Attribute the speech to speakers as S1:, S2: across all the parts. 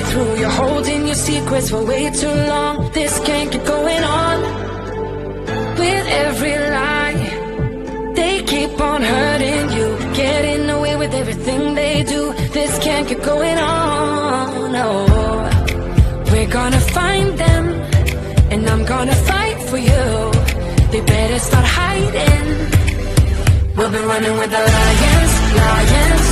S1: right through. You're holding your secrets for way too long. This can't keep going on. With every lie, they keep on hurting you, getting away with everything they do. This can't keep going on. No, we're gonna find them, and I'm gonna fight for you. They better start hiding. We'll be running with the lions, lions.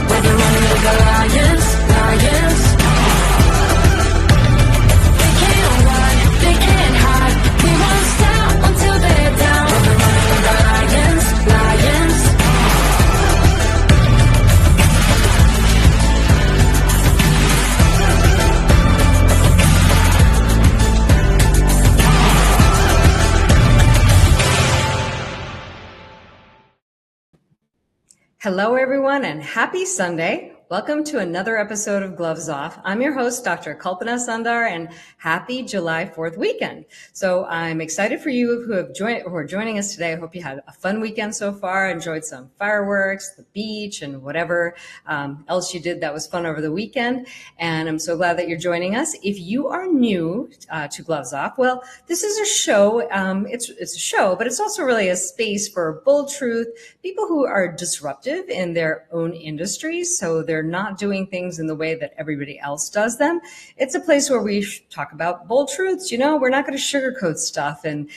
S1: We'll be running with the lions, lions. They can't run, they can't hide. We won't stop until they're down. We'll be running with the lions, lions.
S2: Hello, everyone, and happy Sunday. Welcome to another episode of Gloves Off. I'm your host, Dr. Kalpana Sundar, and happy July 4th weekend. So I'm excited for you who are joining us today. I hope you had a fun weekend so far, enjoyed some fireworks, the beach, and whatever else you did that was fun over the weekend. And I'm so glad that you're joining us. If you are new to Gloves Off, well, this is a show. It's a show, but it's also really a space for bold truth, people who are disruptive in their own industries. So they're not doing things in the way that everybody else does them. It's a place where we talk about bold truths. You know, we're not going to sugarcoat stuff. And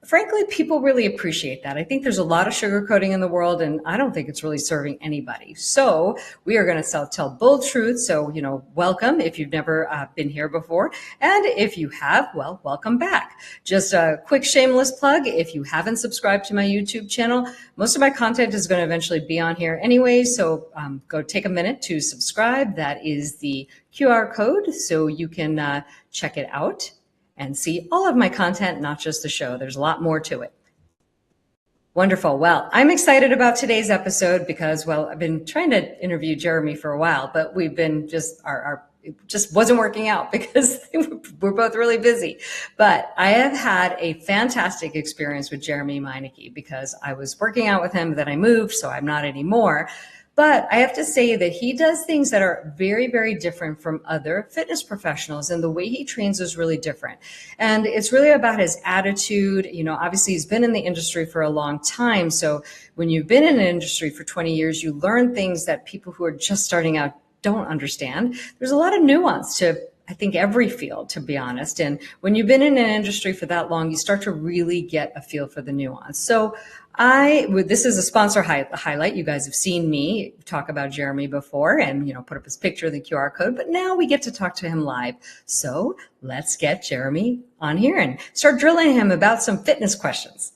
S2: frankly, people really appreciate that. I think there's a lot of sugarcoating in the world, and I don't think it's really serving anybody. So we are going to tell bold truths. So, you know, welcome if you've never been here before. And if you have, well, welcome back. Just a quick shameless plug. If you haven't subscribed to my YouTube channel, most of my content is going to eventually be on here anyway. So go take a minute to subscribe. That is the QR code, so you can check it out and see all of my content, not just the show. There's a lot more to it. Wonderful. Well, I'm excited about today's episode because, well, I've been trying to interview Jeremy for a while, but we've been it just wasn't working out because we're both really busy. But I have had a fantastic experience with Jeremy Meinecke because I was working out with him, then I moved, so I'm not anymore. But I have to say that he does things that are very, very different from other fitness professionals, and the way he trains is really different. And it's really about his attitude. You know, obviously he's been in the industry for a long time. So when you've been in an industry for 20 years, you learn things that people who are just starting out don't understand. There's a lot of nuance to, I think, every field, to be honest. And when you've been in an industry for that long, you start to really get a feel for the nuance. So this is a sponsor highlight. You guys have seen me talk about Jeremy before and, you know, put up his picture, the QR code, but now we get to talk to him live. So let's get Jeremy on here and start drilling him about some fitness questions.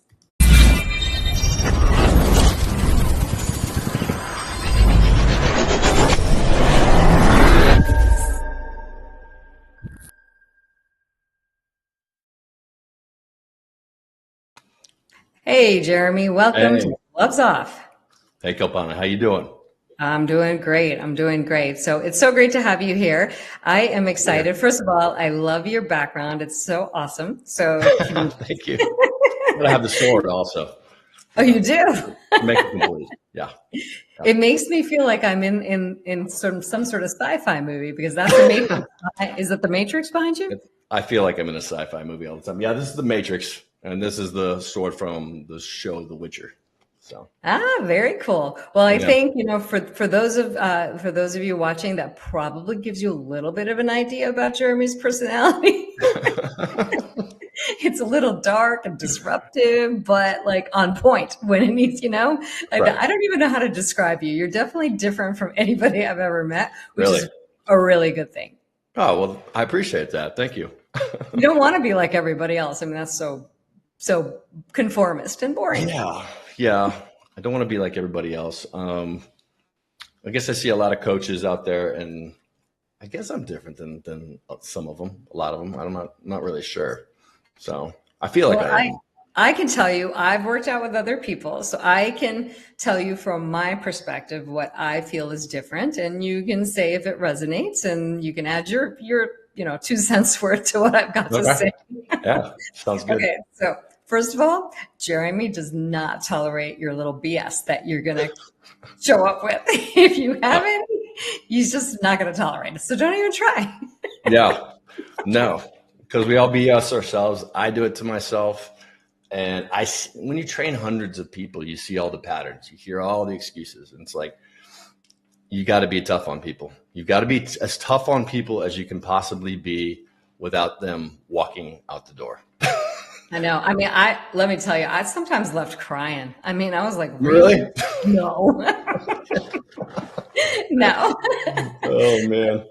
S2: Hey, Jeremy, welcome to Gloves Off.
S3: Hey, Kalpana, how you doing?
S2: I'm doing great. So it's so great to have you here. I am excited. Yeah. First of all, I love your background. It's so awesome. So
S3: thank you. But I have the sword also.
S2: Oh, you do?
S3: Make it complete. Yeah.
S2: It makes me feel like I'm in some sort of sci-fi movie because that's the Matrix. Is that the Matrix behind you?
S3: I feel like I'm in a sci-fi movie all the time. Yeah, this is the Matrix. And this is the sword from the show The Witcher. So
S2: very cool. Well, I think, you know, for those of you watching, that probably gives you a little bit of an idea about Jeremy's personality. It's a little dark and disruptive, but like on point when it needs, you know. Like, right. I don't even know how to describe you. You're definitely different from anybody I've ever met, which is a really good thing.
S3: Oh, well, I appreciate that. Thank you.
S2: You don't want to be like everybody else. I mean, that's so conformist and boring.
S3: Yeah. I don't want to be like everybody else. I guess I see a lot of coaches out there, and I guess I'm different than some of them, a lot of them. I'm not really sure. So I feel like
S2: I can tell you, I've worked out with other people, so I can tell you from my perspective what I feel is different, and you can say if it resonates, and you can add your 2 cents worth to what I've got to say.
S3: Yeah, sounds good.
S2: Okay, so first of all, Jeremy does not tolerate your little BS that you're going to show up with. If you haven't, He's just not going to tolerate it. So don't even try.
S3: Yeah, no, because we all BS ourselves. I do it to myself. And when you train hundreds of people, you see all the patterns, you hear all the excuses. And it's like, you got to be tough on people. You've got to be as tough on people as you can possibly be without them walking out the door.
S2: I know. I mean, let me tell you, I sometimes left crying. I mean, I was like,
S3: Really?
S2: No. No.
S3: Oh, man.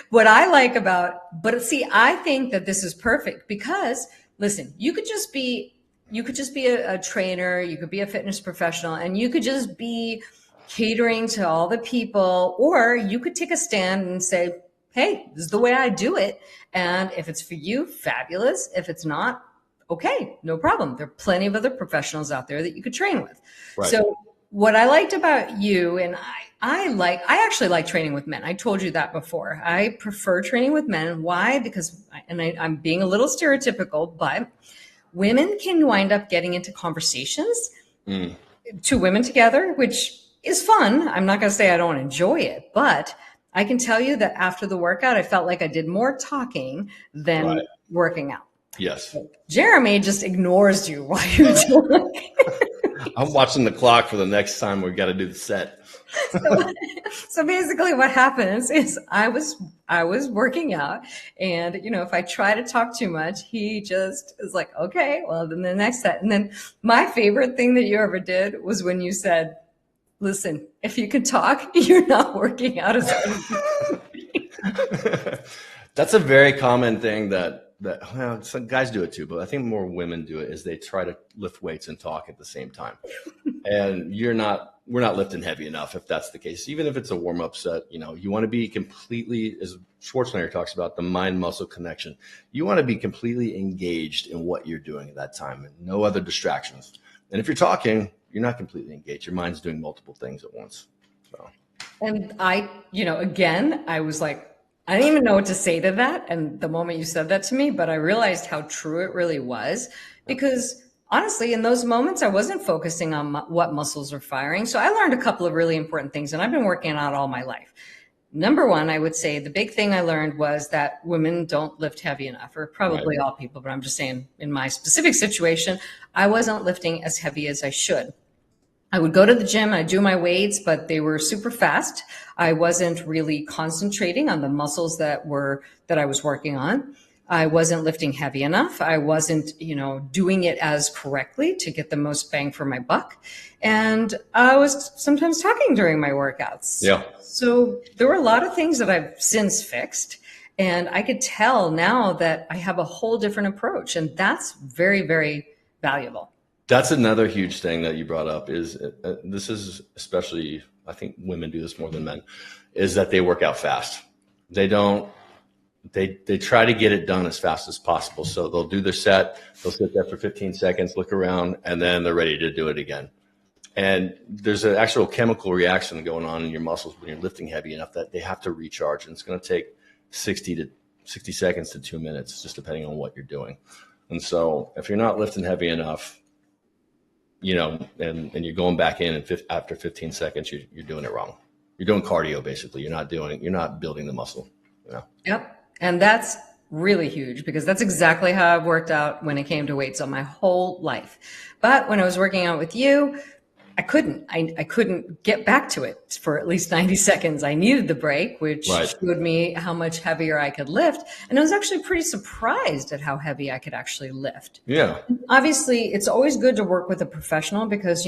S2: What I like but see, I think that this is perfect because listen, you could just be a trainer, you could be a fitness professional, and you could just be catering to all the people, or you could take a stand and say, hey, this is the way I do it. And if it's for you, fabulous. If it's not, okay, no problem. There are plenty of other professionals out there that you could train with. Right. So what I liked about you, and I actually like training with men. I told you that before. I prefer training with men. Why? Because, I'm being a little stereotypical, but women can wind up getting into conversations, two women together, which is fun. I'm not going to say I don't enjoy it, but I can tell you that after the workout, I felt like I did more talking than working out.
S3: Yes.
S2: Jeremy just ignores you while you're doing it.
S3: I'm watching the clock for the next time we got to do the set.
S2: So basically what happens is I was working out, and if I try to talk too much, he just is like, okay, well, then the next set. And then my favorite thing that you ever did was when you said, listen, if you can talk, you're not working out as hard as
S3: That's a very common thing that well, some guys do it too, but I think more women do it, is they try to lift weights and talk at the same time. And we're not lifting heavy enough if that's the case. Even if it's a warm-up set, you want to be completely, as Schwarzenegger talks about, the mind-muscle connection. You want to be completely engaged in what you're doing at that time and no other distractions. And if you're talking, you're not completely engaged. Your mind's doing multiple things at once. So.
S2: And again, I was like, I didn't even know what to say to that. And the moment you said that to me, but I realized how true it really was, because honestly, in those moments, I wasn't focusing on what muscles are firing. So I learned a couple of really important things, and I've been working out all my life. Number one, I would say the big thing I learned was that women don't lift heavy enough, or probably all people, but I'm just saying in my specific situation, I wasn't lifting as heavy as I should. I would go to the gym, I'd do my weights, but they were super fast. I wasn't really concentrating on the muscles that I was working on. I wasn't lifting heavy enough. I wasn't, doing it as correctly to get the most bang for my buck. And I was sometimes talking during my workouts.
S3: Yeah.
S2: So there were a lot of things that I've since fixed. And I could tell now that I have a whole different approach. And that's very, very valuable.
S3: That's another huge thing that you brought up is this is especially, I think women do this more than men, is that they work out fast. They try to get it done as fast as possible. So they'll do their set, they'll sit there for 15 seconds, look around, and then they're ready to do it again. And there's an actual chemical reaction going on in your muscles when you're lifting heavy enough that they have to recharge. And it's going to take 60 seconds to 2 minutes, just depending on what you're doing. And so if you're not lifting heavy enough, and you're going back in, and after 15 seconds, you're doing it wrong. You're doing cardio, basically. You're not building the muscle.
S2: Yep. And that's really huge, because that's exactly how I've worked out when it came to weights on my whole life. But when I was working out with you, I couldn't get back to it for at least 90 seconds. I needed the break, which showed me how much heavier I could lift. And I was actually pretty surprised at how heavy I could actually lift.
S3: Yeah.
S2: Obviously, it's always good to work with a professional, because,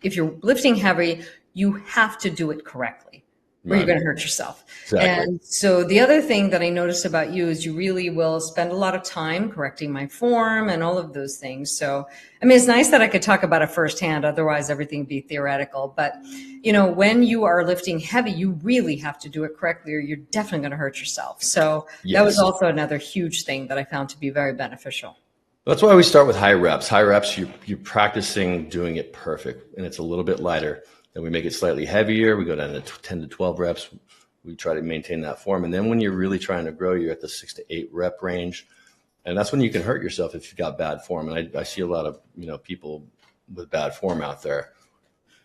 S2: if you're lifting heavy, you have to do it correctly, or you're going to hurt yourself.
S3: Exactly.
S2: And so the other thing that I noticed about you is you really will spend a lot of time correcting my form and all of those things. So, it's nice that I could talk about it firsthand. Otherwise, everything would be theoretical. But, when you are lifting heavy, you really have to do it correctly, or you're definitely going to hurt yourself. So That was also another huge thing that I found to be very beneficial.
S3: That's why we start with high reps. High reps, you're practicing doing it perfect, and it's a little bit lighter. Then we make it slightly heavier. We go down to 10 to 12 reps. We try to maintain that form. And then when you're really trying to grow, you're at the 6 to 8 rep range. And that's when you can hurt yourself if you've got bad form. And I see a lot of, people with bad form out there.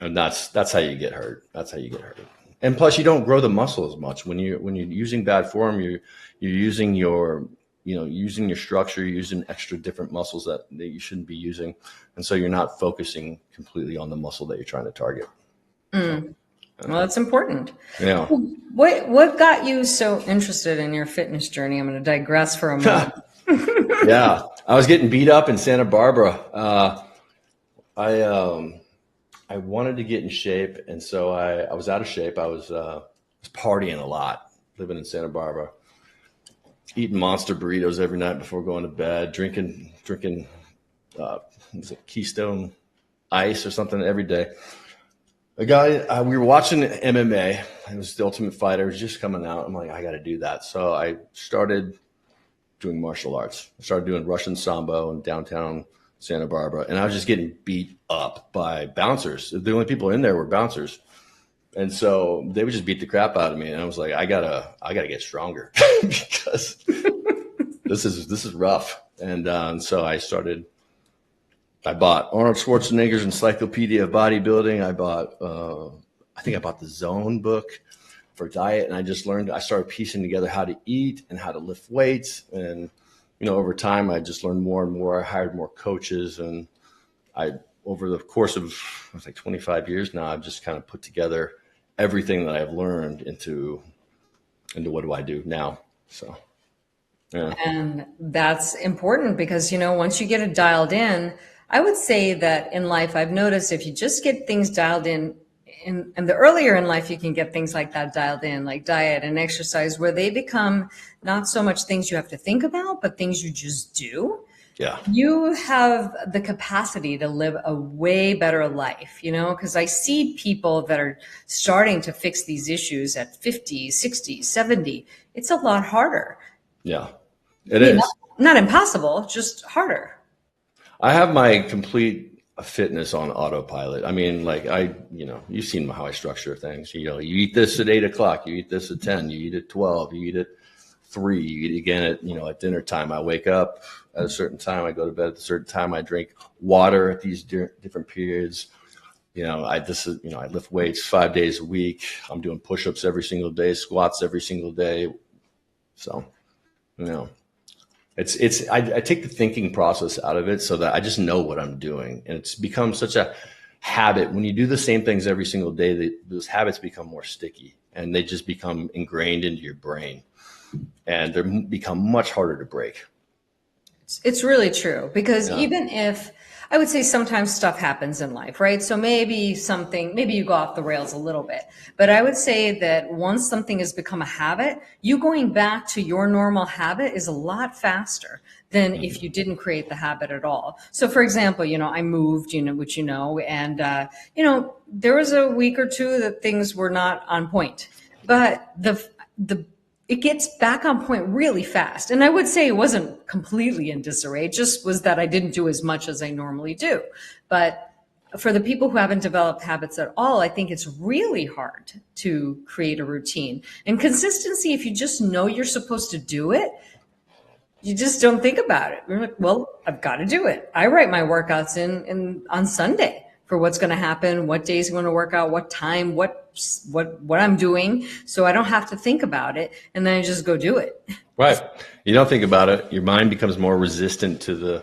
S3: And that's how you get hurt. That's how you get hurt. And plus, you don't grow the muscle as much when you're using bad form. You're using your using your structure, you're using extra different muscles that you shouldn't be using, and so you're not focusing completely on the muscle that you're trying to target.
S2: Well, that's important.
S3: Yeah.
S2: What got you so interested in your fitness journey? I'm going to digress for a moment.
S3: Yeah, I was getting beat up in Santa Barbara. I wanted to get in shape, and so I was out of shape. I was partying a lot, living in Santa Barbara, eating monster burritos every night before going to bed, drinking was it Keystone Ice or something every day. A guy, we were watching MMA. It was The Ultimate Fighter. It was just coming out. I'm like, I got to do that. So I started doing martial arts. I started doing Russian Sambo in downtown Santa Barbara, and I was just getting beat up by bouncers. The only people in there were bouncers, and so they would just beat the crap out of me. And I was like, I gotta get stronger because this is rough. And so I bought Arnold Schwarzenegger's Encyclopedia of Bodybuilding. I think I bought the Zone book for diet, and I started piecing together how to eat and how to lift weights. And, over time, I just learned more and more. I hired more coaches, and over the course of, like 25 years now, I've just kind of put together everything that I've learned into what do I do now. So, yeah.
S2: And that's important because, once you get it dialed in, I would say that in life, I've noticed if you just get things dialed in, and the earlier in life you can get things like that dialed in, like diet and exercise, where they become not so much things you have to think about, but things you just do.
S3: Yeah.
S2: You have the capacity to live a way better life, because I see people that are starting to fix these issues at 50, 60, 70. It's a lot harder.
S3: Yeah, it is.
S2: Not impossible, just harder.
S3: I have my complete fitness on autopilot. I mean, like you've seen how I structure things. You eat this at 8 o'clock, you eat this at 10, you eat at 12, you eat at 3, you eat again at dinner time. I wake up at a certain time, I go to bed at a certain time, I drink water at these different periods. I lift weights 5 days a week. I'm doing push-ups every single day, squats every single day. So, I take the thinking process out of it so that I just know what I'm doing. And it's become such a habit. When you do the same things every single day, those habits become more sticky and they just become ingrained into your brain, and they become much harder to break.
S2: It's really true because even if I would say sometimes stuff happens in life, right? So maybe you go off the rails a little bit, but I would say that once something has become a habit, you going back to your normal habit is a lot faster than if you didn't create the habit at all. So for example, I moved, which and, there was a week or two that things were not on point, but it gets back on point really fast. And I would say it wasn't completely in disarray, it just was that I didn't do as much as I normally do. But for the people who haven't developed habits at all, I think it's really hard to create a routine. And consistency, if you just know you're supposed to do it, you just don't think about it. You're like, well, I've got to do it. I write my workouts in on Sunday for what's going to happen, what days I'm going to work out, what time, what I'm doing, so I don't have to think about it, and then I just go do it.
S3: Right. You don't think about it. Your mind becomes more resistant to the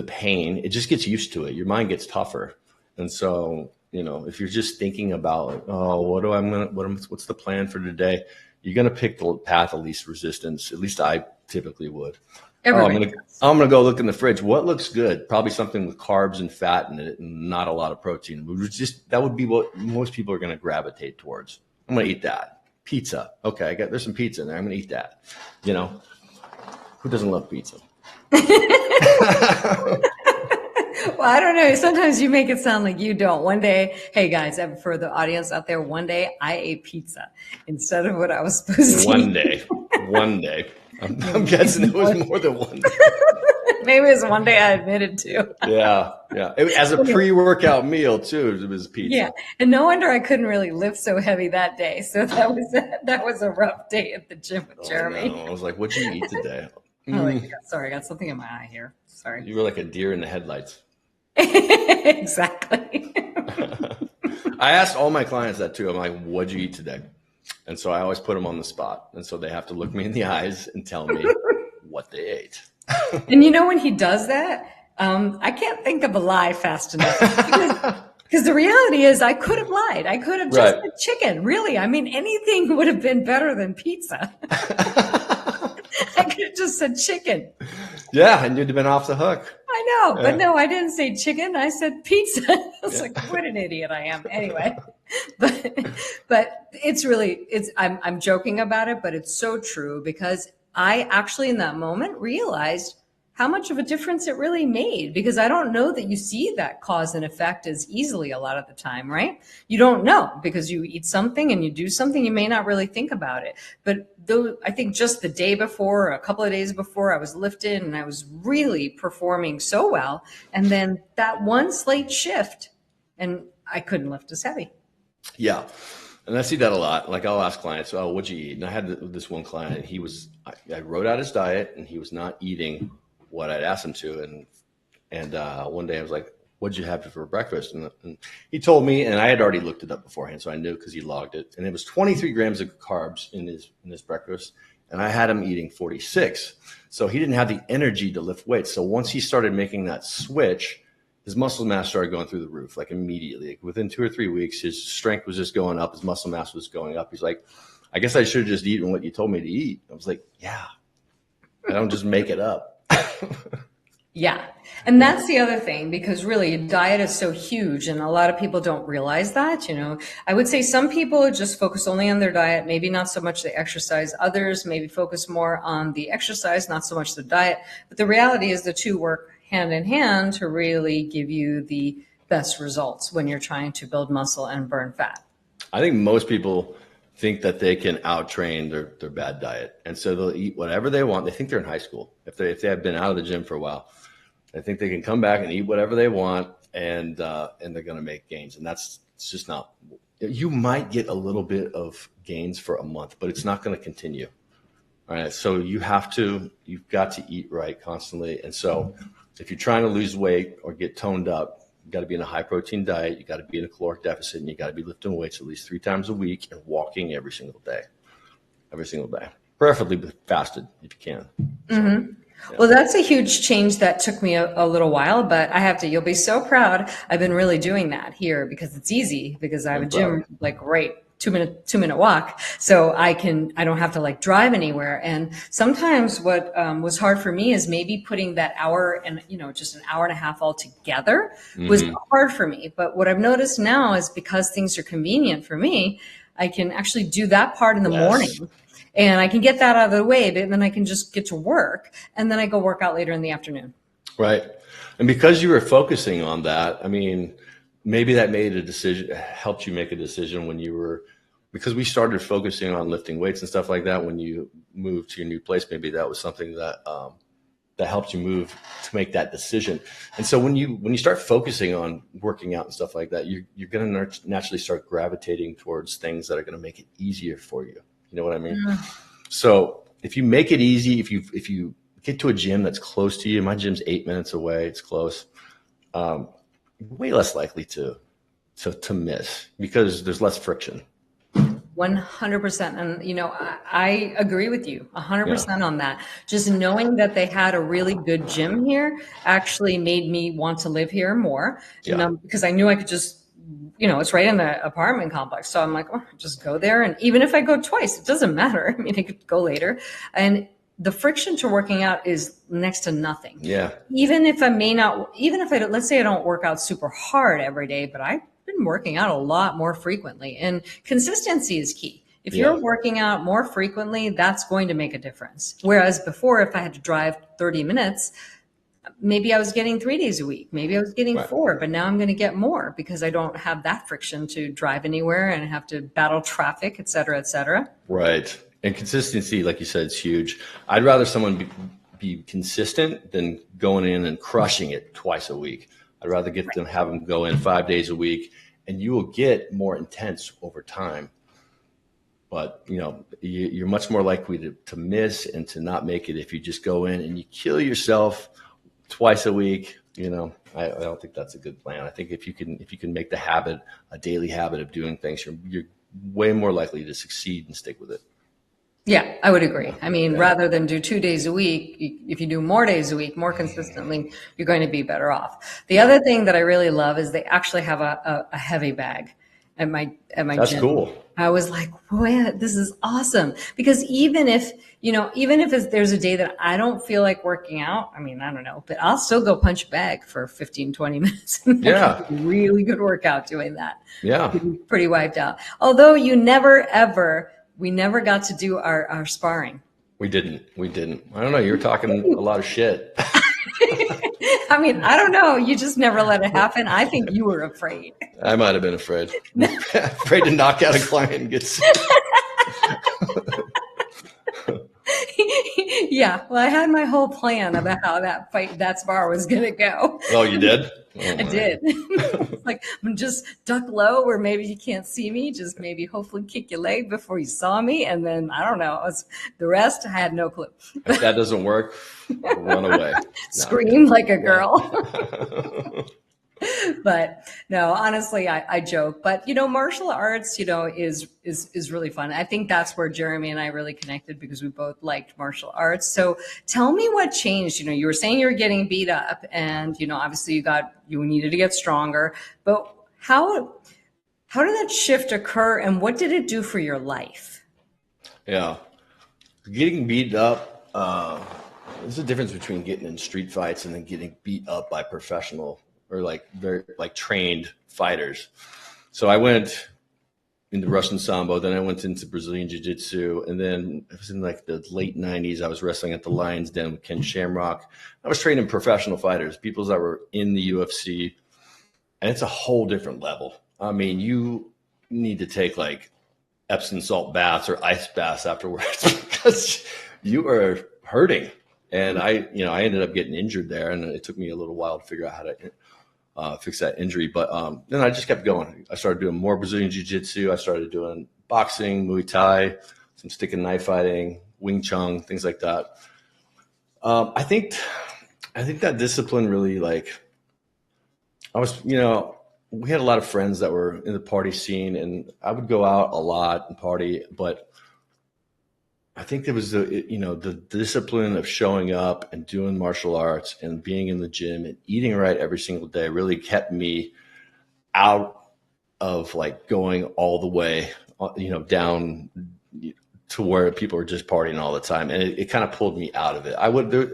S3: pain. It just gets used to it. Your mind gets tougher. And so, if you're just thinking about, what's the plan for today? You're going to pick the path of least resistance. At least I typically would. I'm gonna go look in the fridge. What looks good? Probably something with carbs and fat in it, and not a lot of protein. That would be what most people are gonna gravitate towards. I'm gonna eat that. Pizza. Okay, there's some pizza in there. I'm gonna eat that. Who doesn't love pizza?
S2: Well, I don't know. Sometimes you make it sound like you don't. One day, hey guys, for the audience out there, one day I ate pizza instead of what I was supposed to eat.
S3: One day. I'm guessing it was more than one day.
S2: Maybe it was one day I admitted to.
S3: Yeah. As a pre-workout meal too, it was pizza.
S2: Yeah, and no wonder I couldn't really lift so heavy that day. So that was a rough day at the gym with Jeremy.
S3: No. I was like, "What'd you eat today?"
S2: Sorry, I got something in my eye here. Sorry.
S3: You were like a deer in the headlights.
S2: Exactly.
S3: I asked all my clients that too. I'm like, what'd you eat today? And so I always put them on the spot. And so they have to look me in the eyes and tell me what they ate.
S2: And when he does that, I can't think of a lie fast enough. Because the reality is I could have lied. I could have just said chicken. Really. I mean, anything would have been better than pizza. I could have just said chicken.
S3: Yeah, and you'd have been off the hook.
S2: I know, but no, I didn't say chicken. I said pizza. I was like, what an idiot I am. Anyway, but I'm joking about it, but it's so true because I actually in that moment realized how much of a difference it really made, because I don't know that you see that cause and effect as easily a lot of the time, right? You don't know because you eat something and you do something, you may not really think about it. But though I think just the day before, or a couple of days before, I was lifted and I was really performing so well. And then that one slight shift and I couldn't lift as heavy.
S3: Yeah. And I see that a lot. Like I'll ask clients, oh, what'd you eat? And I had this one client, and I wrote out his diet and he was not eating what I'd asked him to. And one day I was like, what'd you have for breakfast? And he told me, and I had already looked it up beforehand, so I knew because he logged it. And it was 23 grams of carbs in his breakfast. And I had him eating 46. So he didn't have the energy to lift weights. So once he started making that switch, his muscle mass started going through the roof, like immediately. Like within 2 or 3 weeks, his strength was just going up. His muscle mass was going up. He's like, I guess I should have just eaten what you told me to eat. I was like, yeah, I don't just make it up.
S2: Yeah. And that's the other thing, because really diet is so huge and a lot of people don't realize that. I would say some people just focus only on their diet, maybe not so much the exercise. Others maybe focus more on the exercise, not so much the diet. But the reality is the two work hand in hand to really give you the best results when you're trying to build muscle and burn fat.
S3: I think most people think that they can out-train their bad diet. And so they'll eat whatever they want. They think they're in high school. If they have been out of the gym for a while, they think they can come back and eat whatever they want and they're going to make gains. And it's just not. You might get a little bit of gains for a month, but it's not going to continue. All right. So you've got to eat right constantly. And so if you're trying to lose weight or get toned up, you got to be in a high protein diet. You got to be in a caloric deficit, and you got to be lifting weights at least 3 times a week and walking every single day, preferably fasted if you can.
S2: Mm-hmm. Yeah. Well, that's a huge change that took me a little while, but you'll be so proud. I've been really doing that here because it's easy, because I have a gym like right 2-minute walk. So I don't have to like drive anywhere. And sometimes what was hard for me is maybe putting that hour and, just an hour and a half all together was hard for me. But what I've noticed now is because things are convenient for me, I can actually do that part in the morning. And I can get that out of the way, but then I can just get to work. And then I go work out later in the afternoon.
S3: Right. And because you were focusing on that, I mean, maybe that helped you make a decision because we started focusing on lifting weights and stuff like that when you moved to your new place. Maybe that was something that helped you move to make that decision. And so when you start focusing on working out and stuff like that, you're going to naturally start gravitating towards things that are going to make it easier for you. You know what I mean? Yeah. So if you make it easy, if you get to a gym that's close to you, my gym's 8 minutes away, it's close. You're way less likely to miss because there's less friction.
S2: 100%. And, I agree with you 100% on that. Just knowing that they had a really good gym here actually made me want to live here more. Yeah. Because I knew I could just, it's right in the apartment complex. So I'm like, just go there. And even if I go twice, it doesn't matter. I mean, I could go later. And the friction to working out is next to nothing. Yeah. Even if let's say I don't work out super hard every day, but I've been working out a lot more frequently, and consistency is key. If you're working out more frequently, that's going to make a difference. Whereas before, if I had to drive 30 minutes, maybe I was getting 3 days a week, maybe I was getting 4, but now I'm going to get more because I don't have that friction to drive anywhere and have to battle traffic, et cetera, et cetera.
S3: Right. And consistency, like you said, is huge. I'd rather someone be consistent than going in and crushing it twice a week. I'd rather have them go in 5 days a week, and you will get more intense over time. But, you're much more likely to miss and to not make it if you just go in and you kill yourself twice a week. I don't think that's a good plan. I think if you can make the habit a daily habit of doing things, you're way more likely to succeed and stick with it.
S2: Yeah, I would agree. I mean, rather than do 2 days a week, if you do more days a week, more consistently, you're going to be better off. The other thing that I really love is they actually have a heavy bag at my
S3: That's
S2: gym.
S3: cool.
S2: I was like, boy, this is awesome. Because even if there's a day that I don't feel like working out, I mean, I don't know, but I'll still go punch a bag for 15, 20 minutes. And
S3: Yeah.
S2: a really good workout doing that.
S3: Yeah.
S2: Pretty wiped out. Although we never got to do our sparring.
S3: We didn't. I don't know. You were talking a lot of shit.
S2: I mean, I don't know. You just never let it happen. I think you were afraid.
S3: I might have been afraid. Afraid to knock out a client and get sick.
S2: Yeah. Well, I had my whole plan about how that spar was going to go.
S3: Oh, you did? Oh,
S2: I did. It's like, I'm just duck low where maybe you can't see me, just maybe hopefully kick your leg before you saw me. And then, I don't know, the rest, I had no clue.
S3: If that doesn't work, run away.
S2: Scream like a girl. But no, honestly, I joke. But martial arts, is really fun. I think that's where Jeremy and I really connected because we both liked martial arts. So tell me what changed. You were saying you were getting beat up, and obviously you needed to get stronger. But how did that shift occur, and what did it do for your life?
S3: Yeah, getting beat up. There's a difference between getting in street fights and then getting beat up by professional or very trained fighters. So I went into Russian Sambo, then I went into Brazilian Jiu-Jitsu, and then it was in the late 90s. I was wrestling at the Lion's Den with Ken Shamrock. I was training professional fighters, people that were in the UFC, and it's a whole different level. I mean, you need to take Epsom salt baths or ice baths afterwards because you are hurting. And I ended up getting injured there, and it took me a little while to figure out how to fix that injury. But then I just kept going. I started doing more Brazilian Jiu-Jitsu. I started doing boxing, Muay Thai, some stick and knife fighting, Wing Chun, things like that. I think that discipline really we had a lot of friends that were in the party scene, and I would go out a lot and party, but I think there was the discipline of showing up and doing martial arts and being in the gym and eating right every single day really kept me out of going all the way, down to where people are just partying all the time. And it kind of pulled me out of it.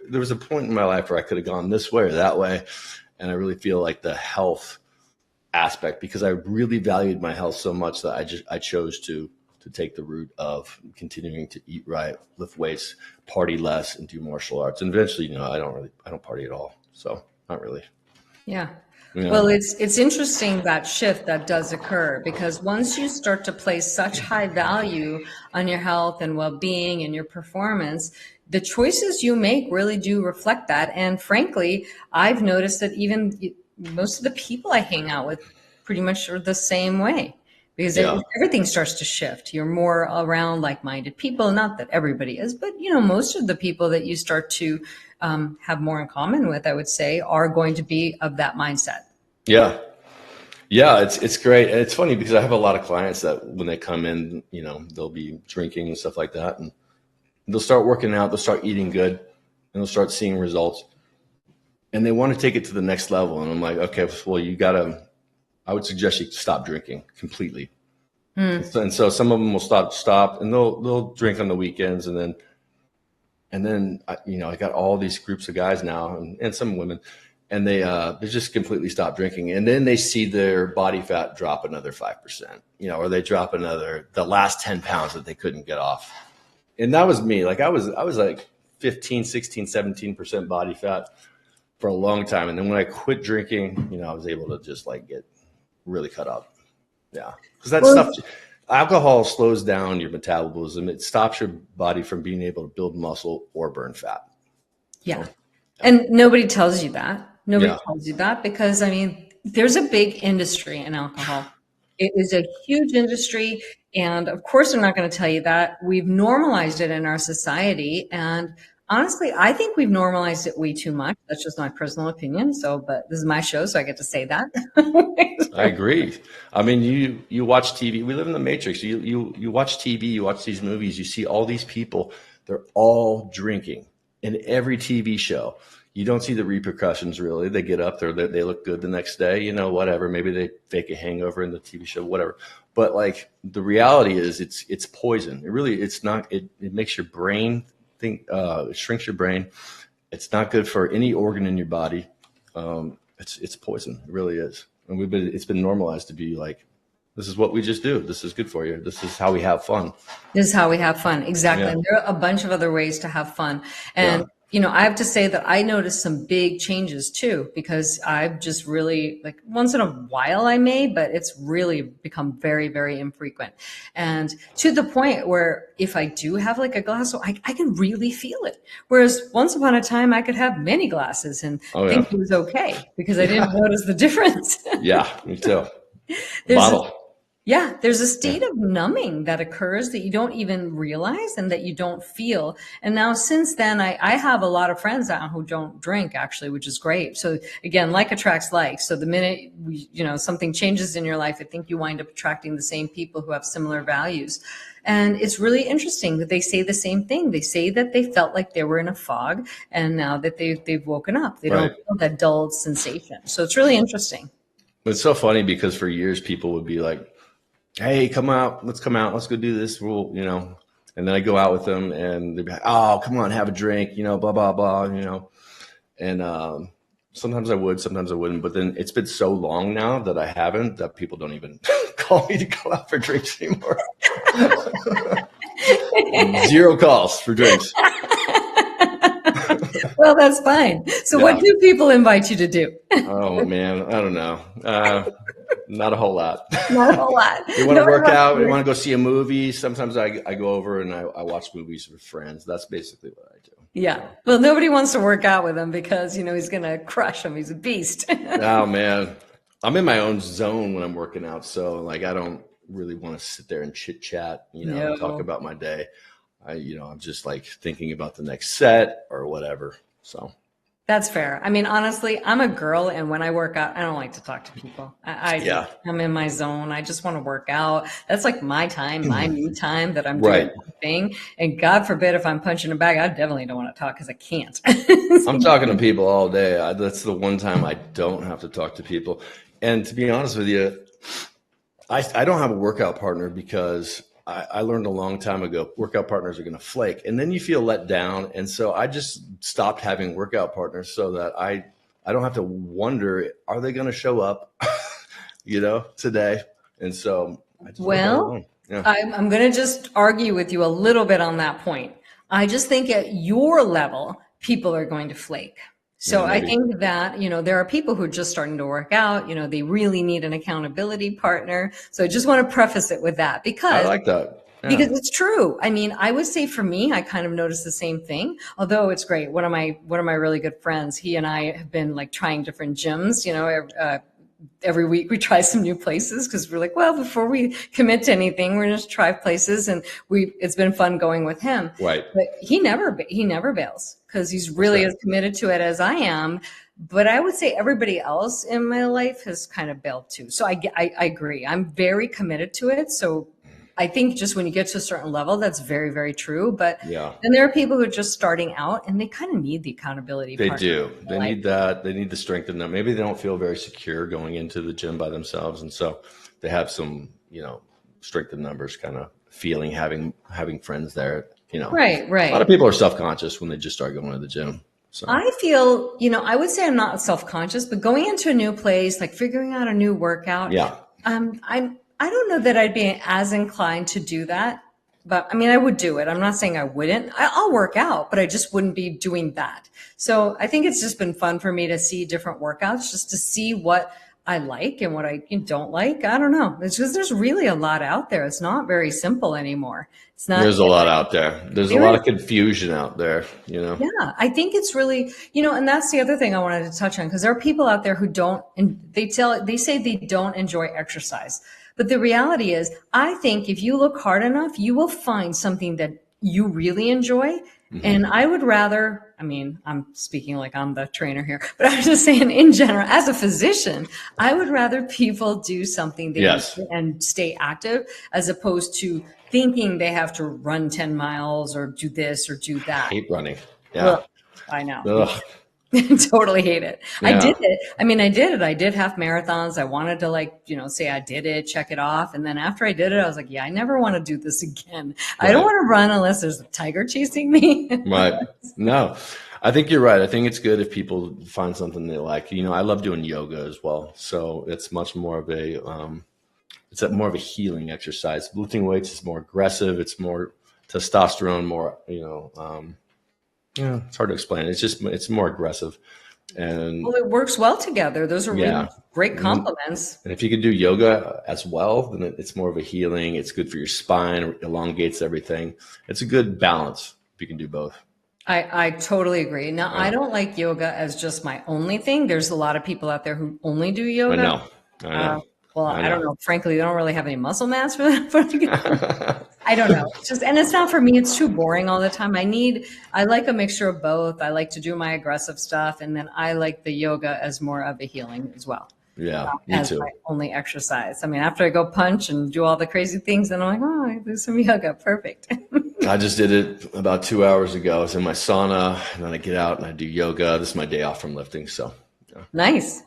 S3: There was a point in my life where I could have gone this way or that way. And I really feel the health aspect, because I really valued my health so much that I chose to take the route of continuing to eat right, lift weights, party less, and do martial arts. And eventually, I don't party at all. So not really.
S2: Yeah. Well, it's interesting that shift that does occur, because once you start to place such high value on your health and well-being and your performance, the choices you make really do reflect that. And frankly, I've noticed that even most of the people I hang out with pretty much are the same way. Because everything starts to shift. You're more around like-minded people. Not that everybody is, but most of the people that you start to have more in common with, I would say, are going to be of that mindset.
S3: Yeah, it's great, and it's funny because I have a lot of clients that when they come in, they'll be drinking and stuff like that, and they'll start working out, they'll start eating good, and they'll start seeing results, and they want to take it to the next level. And I'm like, okay, well, I would suggest you stop drinking completely. And so some of them will stop, and they'll drink on the weekends, and then I got all these groups of guys now, and some women, and they just completely stop drinking, and then they see their body fat drop another 5%, or they drop the last 10 pounds that they couldn't get off. And that was me. I was 15, 16, 17% body fat for a long time, and then when I quit drinking, I was able to just get really cut up. Yeah. Because that stuff, alcohol slows down your metabolism. It stops your body from being able to build muscle or burn fat.
S2: Yeah. And nobody tells you that. Nobody tells you that because, there's a big industry in alcohol. It is a huge industry. And of course, they're not going to tell you that. We've normalized it in our society. And Honestly, I think we've normalized it way too much. That's just my personal opinion. So, but this is my show, so I get to say that.
S3: I agree. I mean, you watch TV. We live in the Matrix. You watch TV. You watch these movies. You see all these people. They're all drinking in every TV show. You don't see the repercussions really. They get up there. They look good the next day. You know, whatever. Maybe they fake a hangover in the TV show. Whatever. But like the reality is, it's poison. It really. It's not. It makes your brain think. It shrinks your brain. It's not good for any organ in your body. It's poison. It really is. And it's been normalized to be like, this is what we just do. This is good for you. This is how we have fun.
S2: This is how we have fun. Exactly.
S3: Yeah.
S2: And there are a bunch of other ways to have fun. And, I have to say that I noticed some big changes too, because I've just really, like, once in a while I may, but it's really become very, very infrequent. And to the point where if I do have like a glass, I can really feel it. Whereas once upon a time I could have many glasses and think it was okay because I didn't notice the difference.
S3: Yeah, me too. Bottle.
S2: There's a state of numbing that occurs that you don't even realize and that you don't feel. And now since then, I have a lot of friends now who don't drink actually, which is great. So again, like attracts like. So the minute something changes in your life, I think you wind up attracting the same people who have similar values. And it's really interesting that they say the same thing. They say that they felt like they were in a fog, and now that they've woken up, they don't feel that dulled sensation. So it's really interesting.
S3: It's so funny because for years people would be like, hey, come out, let's go do this. And then I go out with them and they'd be like, oh, come on, have a drink, blah, blah, blah, and sometimes I would, sometimes I wouldn't. But then it's been so long now that I haven't, that people don't even call me to go out for drinks anymore. 0 calls for drinks.
S2: Well, that's fine. So what do people invite you to do?
S3: Oh, man, I don't know. Not a whole lot.
S2: Not a whole lot.
S3: You want to work out, you want to go see a movie. Sometimes I go over and I watch movies with friends. That's basically what I do.
S2: Yeah. Well, nobody wants to work out with him because, he's going to crush him. He's a beast.
S3: Oh, man. I'm in my own zone when I'm working out. So, like, I don't really want to sit there and chit chat, and talk about my day. I'm just like thinking about the next set or whatever. So.
S2: That's fair. I mean, honestly, I'm a girl, and when I work out, I don't like to talk to people. I'm in my zone. I just want to work out. That's like my time, my me time that I'm doing the thing. And God forbid if I'm punching a bag, I definitely don't want to talk because I can't.
S3: I'm talking to people all day. That's the one time I don't have to talk to people. And to be honest with you, I don't have a workout partner because I learned a long time ago, workout partners are going to flake, and then you feel let down. And so I just stopped having workout partners so that I don't have to wonder, are they going to show up, today? And so I just
S2: I'm going to just argue with you a little bit on that point. I just think at your level, people are going to flake. So I think that, there are people who are just starting to work out, they really need an accountability partner. So I just want to preface it with that because
S3: I like that. Yeah.
S2: Because it's true. I mean, I would say for me, I kind of noticed the same thing, although it's great. One of my really good friends, he and I have been like trying different gyms, every week we try some new places because we're like, well, before we commit to anything, we're just try places, and it's been fun going with him.
S3: Right.
S2: But he never bails because he's really as committed to it as I am. But I would say everybody else in my life has kind of bailed too. So I agree. I'm very committed to it. So I think just when you get to a certain level, that's very, very true. But then there are people who are just starting out and they kind of need the accountability.
S3: They do. They need that. They need the strength in them. Maybe they don't feel very secure going into the gym by themselves. And so they have some, strength in numbers kind of feeling, having friends there,
S2: Right.
S3: A lot of people are self-conscious when they just start going to the gym. So
S2: I feel, I would say I'm not self-conscious, but going into a new place, like figuring out a new workout.
S3: Yeah.
S2: I don't know that I'd be as inclined to do that, but I mean, I would do it. I'm not saying I wouldn't. I'll work out, but I just wouldn't be doing that. So I think it's just been fun for me to see different workouts, just to see what I like and what I don't like. I don't know. It's just, there's really a lot out there. It's not very simple anymore. It's not.
S3: There's a lot out there. There's a lot of confusion out there,
S2: Yeah, I think it's really, and that's the other thing I wanted to touch on, because there are people out there who don't, and they say they don't enjoy exercise. But the reality is, I think if you look hard enough, you will find something that you really enjoy And I would rather, I mean, I'm speaking like I'm the trainer here, but I'm just saying in general, as a physician, I would rather people do something they
S3: Yes.
S2: and stay active as opposed to thinking they have to run 10 miles or do this or do that.
S3: Hate running. Yeah.
S2: Ugh, I know.
S3: Ugh.
S2: Totally hate it. I
S3: Yeah.
S2: did it. I mean, I did it. I did half marathons. I wanted to say I did it, check it off. And then after I did it, I was like, yeah, I never want to do this again. I don't
S3: Right.
S2: want to run unless there's a tiger chasing me.
S3: Right. No, I think you're right. I think it's good if people find something they like. I love doing yoga as well. So it's much more of more of a healing exercise. Lifting weights is more aggressive. It's more testosterone, more, it's hard to explain. It's more aggressive. And
S2: Well, it works well together. Those are really great compliments.
S3: And if you can do yoga as well, then it's more of a healing. It's good for your spine, it elongates everything. It's a good balance if you can do both.
S2: I totally agree. Now, I don't like yoga as just my only thing. There's a lot of people out there who only do yoga.
S3: I know.
S2: Well, I don't know. Frankly, they don't really have any muscle mass for that. I don't know. And it's not for me. It's too boring all the time. I like a mixture of both. I like to do my aggressive stuff. And then I like the yoga as more of a healing as well.
S3: Yeah, me
S2: as
S3: too.
S2: my only exercise. I mean, after I go punch and do all the crazy things, then I'm like, oh, I do some yoga. Perfect.
S3: I just did it about 2 hours ago. I was in my sauna, and then I get out and I do yoga. This is my day off from lifting. So
S2: Nice.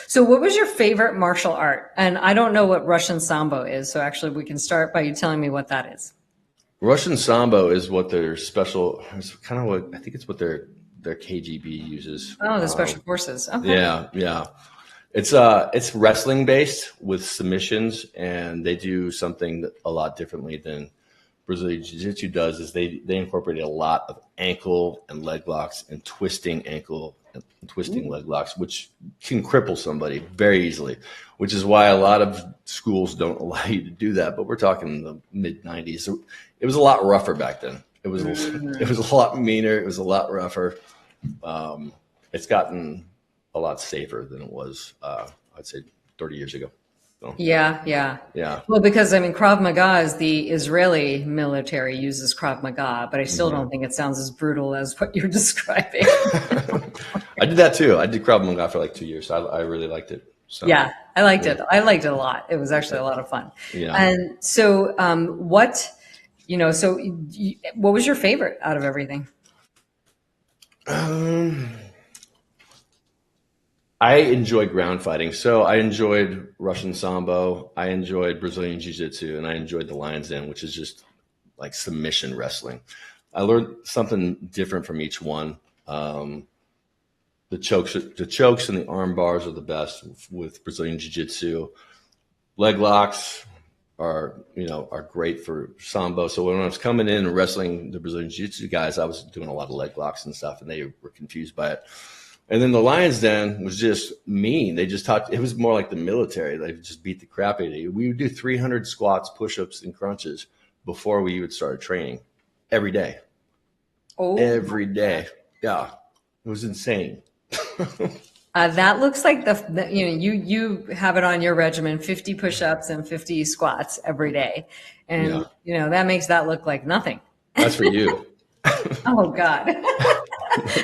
S2: So what was your favorite martial art? And I don't know what Russian Sambo is. So actually we can start by you telling me what that is.
S3: Russian Sambo is what their special, it's kind of what, I think it's what their KGB uses.
S2: Oh, the special forces. Okay.
S3: Yeah. It's wrestling based with submissions, and they do something a lot differently than Brazilian Jiu-Jitsu does. Is they incorporate a lot of ankle and leg locks and twisting ankle and twisting leg locks, which can cripple somebody very easily. Which is why a lot of schools don't allow you to do that. But we're talking the mid '90s. So it was a lot rougher back then. It was a lot meaner. It was a lot rougher. It's gotten a lot safer than it was, I'd say 30 years ago. So,
S2: Yeah. Well, because I mean, Krav Maga is the Israeli military uses Krav Maga, but I still don't think it sounds as brutal as what you're describing.
S3: I did that too. I did Krav Maga for like 2 years. I really liked it. So,
S2: yeah, I liked it. I liked it a lot. It was actually a lot of fun.
S3: Yeah.
S2: And so, what was your favorite out of everything?
S3: I enjoy ground fighting. So I enjoyed Russian Sambo. I enjoyed Brazilian Jiu-Jitsu, and I enjoyed the Lion's Den, which is just like submission wrestling. I learned something different from each one. The chokes and the arm bars are the best with Brazilian Jiu-Jitsu. Leg locks are great for Sambo. So when I was coming in and wrestling the Brazilian Jiu-Jitsu guys, I was doing a lot of leg locks and stuff, and they were confused by it. And then the Lion's Den was just mean. They just taught, it was more like the military. They just beat the crap out of you. We would do 300 squats, push-ups, and crunches before we would start training every day.
S2: Oh,
S3: every day. Yeah. It was insane.
S2: That looks like you have it on your regimen, 50 push-ups and 50 squats every day. And, that makes that look like nothing.
S3: That's for you.
S2: Oh, God.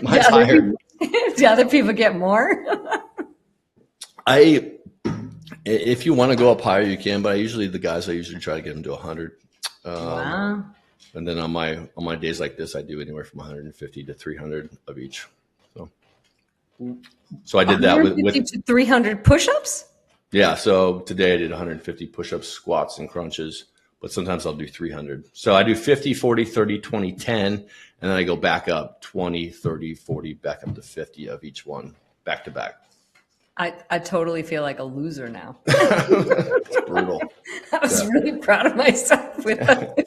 S3: Mine's higher.
S2: Do other people get more?
S3: If you want to go up higher, you can, but I usually try to get them to 100.
S2: Wow.
S3: And then on my days like this, I do anywhere from 150 to 300 of each. So I did that with
S2: 150 to 300 push-ups?
S3: Yeah. So today I did 150 push-ups, squats, and crunches, but sometimes I'll do 300. So I do 50, 40, 30, 20, 10, and then I go back up 20, 30, 40, back up to 50 of each one, back to back.
S2: I totally feel like a loser now.
S3: It's brutal.
S2: I was really proud of myself with that.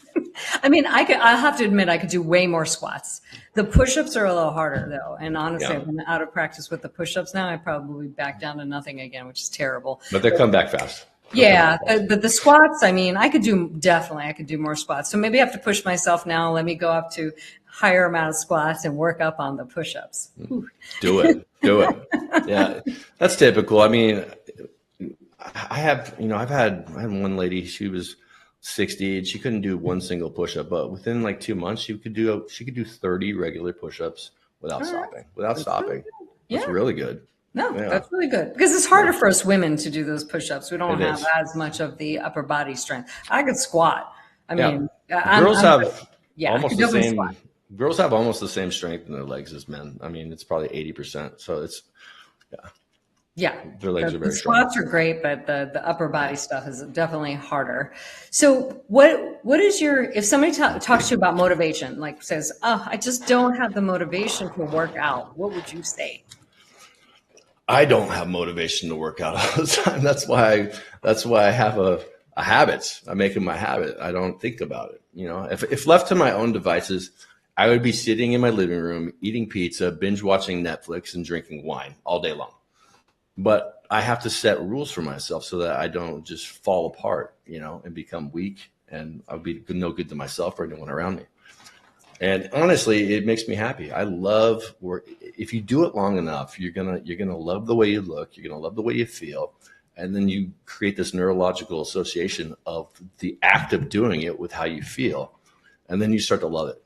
S2: I mean, I'll have to admit I could do way more squats. The push-ups are a little harder though. And honestly, I've been out of practice with the push-ups now. I probably back down to nothing again, which is terrible.
S3: But they come back fast.
S2: Yeah. But the squats, I mean, I could do more squats. So maybe I have to push myself now. Let me go up to higher amount of squats and work up on the push-ups.
S3: Do it. Yeah. That's typical. I mean, I've had one lady, she was 60 and she couldn't do one single push-up, but within like 2 months she could do 30 regular push-ups without stopping. That's really good.
S2: No, that's really good because it's harder for us women to do those push-ups. We don't have as much of the upper body strength. I could squat. I mean,
S3: girls have almost the same.
S2: Squat.
S3: Girls have almost the same strength in their legs as men. I mean, it's probably 80%. So it's their legs are very strong.
S2: Squats are great, but the upper body stuff is definitely harder. So what is if somebody talks to you about motivation, like says, "Oh, I just don't have the motivation to work out," what would you say?
S3: I don't have motivation to work out all the time. That's why I have a habit. I make it my habit. I don't think about it. You know, if left to my own devices, I would be sitting in my living room, eating pizza, binge watching Netflix, and drinking wine all day long. But I have to set rules for myself so that I don't just fall apart, you know, and become weak, and I'll be no good to myself or anyone around me. And honestly, it makes me happy. I love work. If you do it long enough, you're gonna love the way you look. You're gonna love the way you feel, and then you create this neurological association of the act of doing it with how you feel, and then you start to love it.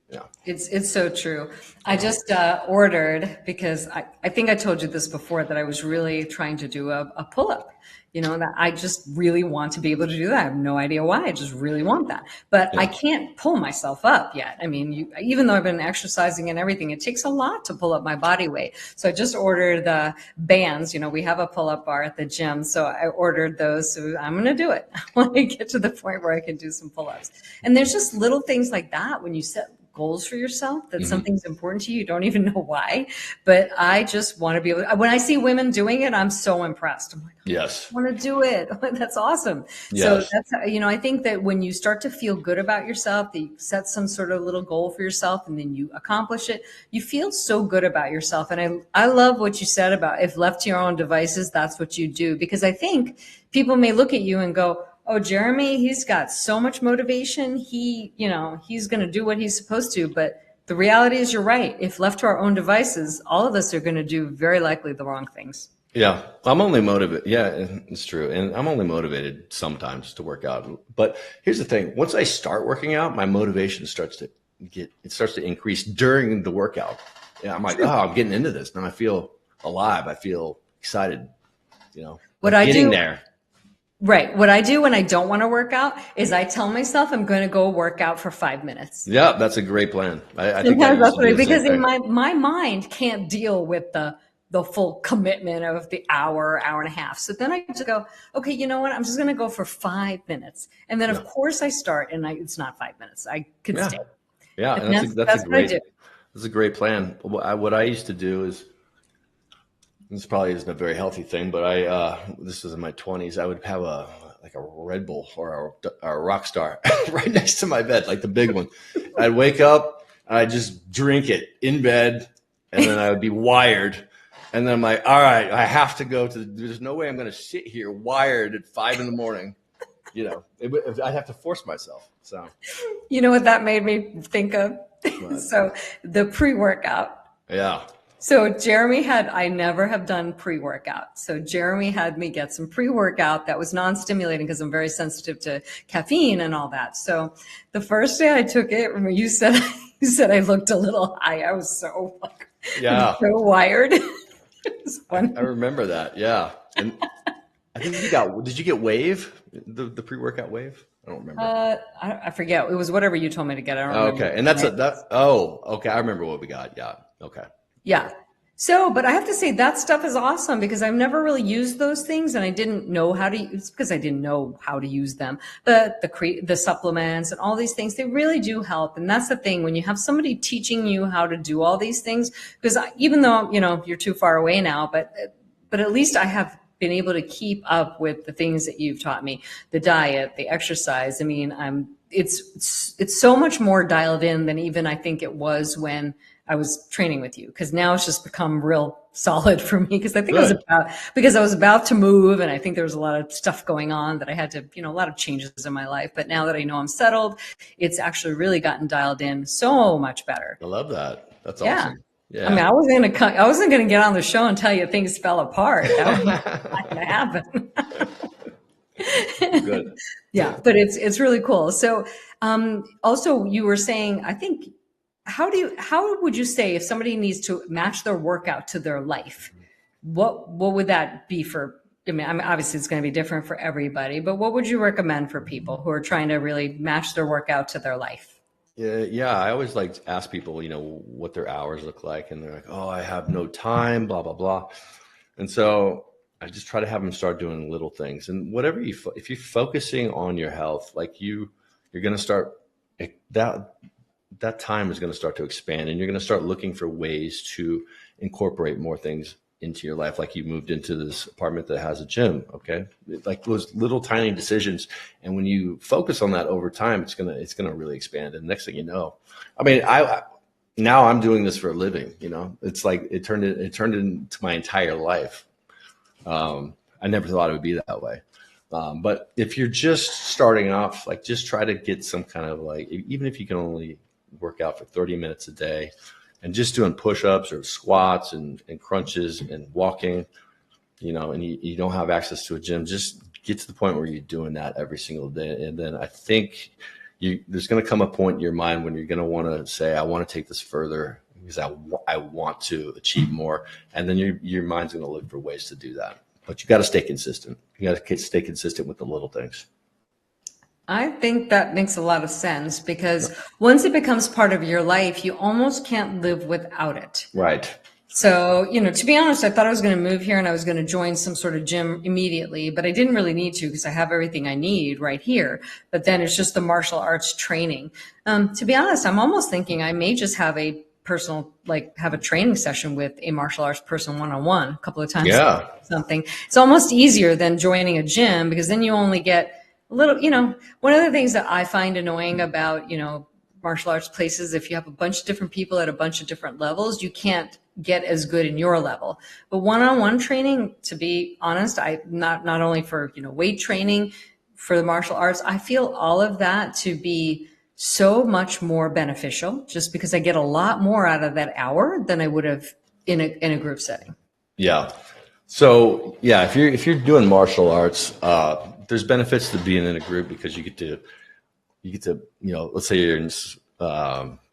S3: Yeah,
S2: it's so true. I just ordered because I think I told you this before that I was really trying to do a pull-up. You know, that I just really want to be able to do that. I have no idea why. I just really want that. But I can't pull myself up yet. I mean, even though I've been exercising and everything, it takes a lot to pull up my body weight. So I just ordered the bands. You know, we have a pull-up bar at the gym. So I ordered those. So I'm going to do it. I want to get to the point where I can do some pull-ups. And there's just little things like that when you set goals for yourself that something's important to you. You don't even know why, but I just want to be able to, when I see women doing it, I'm so impressed. I'm like,
S3: yes,
S2: I want to do it. That's awesome. Yes. So that's, you know, I think that when you start to feel good about yourself, that you set some sort of little goal for yourself and then you accomplish it, you feel so good about yourself. And I love what you said about if left to your own devices, that's what you do. Because I think people may look at you and go, oh, Jeremy, he's got so much motivation. He's going to do what he's supposed to. But the reality is you're right. If left to our own devices, all of us are going to do very likely the wrong things.
S3: Yeah, I'm only motivated. Yeah, it's true. And I'm only motivated sometimes to work out. But here's the thing. Once I start working out, my motivation starts to increase during the workout. Yeah, I'm like, I'm getting into this. Now I feel alive. I feel excited, you know, getting there.
S2: Right. What I do when I don't want to work out is I tell myself I'm going to go work out for 5 minutes.
S3: Yeah, that's a great plan. I think
S2: that's what because in my mind can't deal with the full commitment of the hour and a half. So then I just go, okay, you know what? I'm just going to go for 5 minutes. And then of course I start and it's not 5 minutes. I can stay.
S3: Yeah. And that's a great plan. What I used to do is, this probably isn't a very healthy thing, but this was in my 20s. I would have a Red Bull or a Rockstar right next to my bed, like the big one. I'd wake up and I'd just drink it in bed, and then I would be wired. And then I'm like, all right, I have to go there's no way I'm going to sit here wired at 5 a.m. You know, I'd have to force myself. So,
S2: you know what that made me think of? So the pre-workout.
S3: Yeah.
S2: So I never have done pre-workout. So Jeremy had me get some pre-workout that was non-stimulating because I'm very sensitive to caffeine and all that. So the first day I took it, remember you said I looked a little high. I was so so wired.
S3: I remember that. Yeah. And I think did you get Wave, the pre-workout Wave? I don't remember.
S2: I forget. It was whatever you told me to get. I don't remember.
S3: Okay. And okay. I remember what we got. Yeah. Okay.
S2: Yeah. So, but I have to say that stuff is awesome because I've never really used those things and I didn't know how to use because I didn't know how to use them. But the supplements and all these things, they really do help. And that's the thing when you have somebody teaching you how to do all these things, because even though, you know, you're too far away now, but at least I have been able to keep up with the things that you've taught me, the diet, the exercise. I mean, it's so much more dialed in than even I think it was when I was training with you, because now it's just become real solid for me. Because I think I was about to move, and I think there was a lot of stuff going on that I had to, you know, a lot of changes in my life. But now that I know I'm settled, it's actually really gotten dialed in so much better.
S3: I love that. That's awesome. Yeah.
S2: I mean, I wasn't gonna get on the show and tell you things fell apart. That was not gonna happen.
S3: Good.
S2: Yeah, but it's really cool. So also you were saying, I think, how would you say if somebody needs to match their workout to their life, what would that be for? I mean, obviously it's going to be different for everybody, but what would you recommend for people who are trying to really match their workout to their life?
S3: Yeah. I always like to ask people, what their hours look like, and they're like, "Oh, I have no time," blah blah blah. And so I just try to have them start doing little things, and whatever if you're focusing on your health, like you're going to start that time is going to start to expand, and you're going to start looking for ways to incorporate more things into your life. Like you moved into this apartment that has a gym. Okay. Like those little tiny decisions. And when you focus on that over time, it's going to really expand. And next thing you know, I mean, now I'm doing this for a living, it's like it turned into my entire life. I never thought it would be that way. But if you're just starting off, like just try to get some kind of like, even if you can only work out for 30 minutes a day and just doing push-ups or squats and crunches and walking, and you don't have access to a gym, just get to the point where you're doing that every single day. And then I think there's going to come a point in your mind when you're going to want to say, I want to take this further because I want to achieve more. And then your mind's going to look for ways to do that. But you got to stay consistent. You got to stay consistent with the little things.
S2: I think that makes a lot of sense because once it becomes part of your life, you almost can't live without it.
S3: Right.
S2: So, to be honest, I thought I was going to move here and I was going to join some sort of gym immediately, but I didn't really need to because I have everything I need right here. But then it's just the martial arts training. To be honest, I'm almost thinking I may just have a have a training session with a martial arts person one-on-one a couple of times.
S3: Yeah.
S2: Something. It's almost easier than joining a gym because then you only get a little, one of the things that I find annoying about, martial arts places, if you have a bunch of different people at a bunch of different levels, you can't get as good in your level. But one-on-one training, to be honest, I not only for, weight training for the martial arts, I feel all of that to be so much more beneficial just because I get a lot more out of that hour than I would have in a group setting.
S3: Yeah. So yeah, if you're doing martial arts, there's benefits to being in a group because you get to, let's say you're in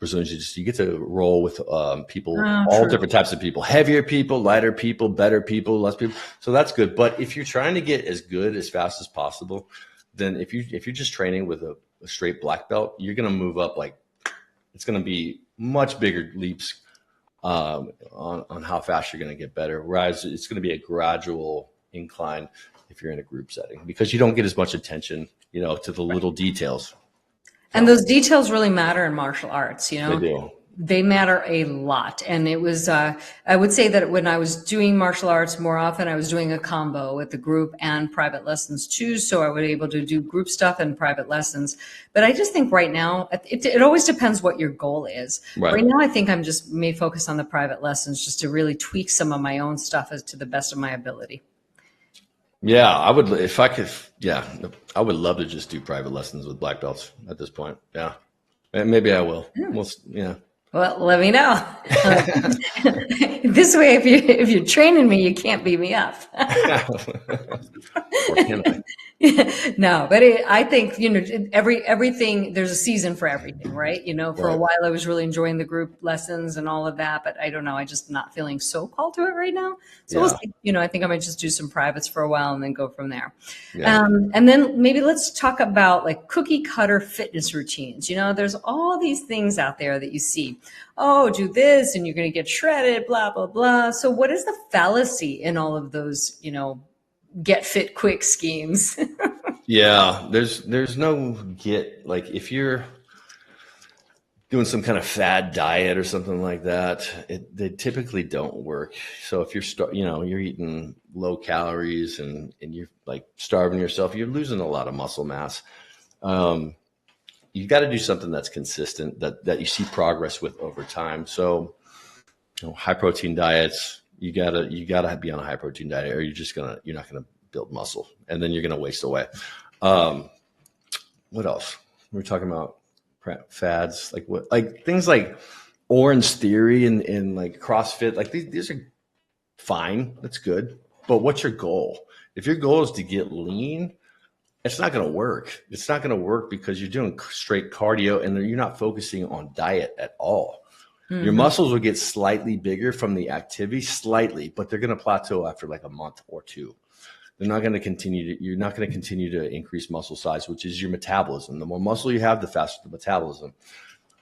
S3: Brazilian Jiu-Jitsu, you get to roll with people, all different types of people, heavier people, lighter people, better people, less people. So that's good. But if you're trying to get as good as fast as possible, then if you're just training with a straight black belt, you're going to move up it's going to be much bigger leaps on how fast you're going to get better. Whereas it's going to be a gradual incline if you're in a group setting because you don't get as much attention, to the little details.
S2: And those details really matter in martial arts,
S3: They do.
S2: They matter a lot. And it was, I would say that when I was doing martial arts more often, I was doing a combo with the group and private lessons too. So I was able to do group stuff and private lessons. But I just think right now, it always depends what your goal is. Right now, I think I'm just may focus on the private lessons just to really tweak some of my own stuff as to the best of my ability.
S3: Yeah, I would, if I could, I would love to just do private lessons with black belts at this point. Yeah. And maybe I will. Yeah.
S2: Well, let me know. This way, if you're training me, you can't beat me up.
S3: Or can I?
S2: No, but I think, everything, there's a season for everything, right? For a while I was really enjoying the group lessons and all of that, but I don't know. I just not feeling so called to it right now. So we'll see. I think I might just do some privates for a while and then go from there. Yeah. And then maybe let's talk about like cookie cutter fitness routines. There's all these things out there that you see. Oh, do this and you're going to get shredded, blah, blah, blah. So what is the fallacy in all of those, get fit quick schemes?
S3: Yeah, there's no like if you're doing some kind of fad diet or something like that, they typically don't work. So if you're eating low calories and you're like starving yourself, you're losing a lot of muscle mass. You got to do something that's consistent that you see progress with over time. So, high protein diets, you gotta be on a high protein diet, or you're not gonna build muscle, and then you're gonna waste away. What else? We're talking about fads, like things like Orange Theory and like CrossFit. Like these are fine, that's good. But what's your goal? If your goal is to get lean, it's not going to work. It's not going to work because you're doing straight cardio and you're not focusing on diet at all. Mm-hmm. Your muscles will get slightly bigger from the activity, slightly, but they're going to plateau after like a month or two. They're not going to continue to, you're not going to continue to increase muscle size, which is your metabolism. The more muscle you have, the faster the metabolism.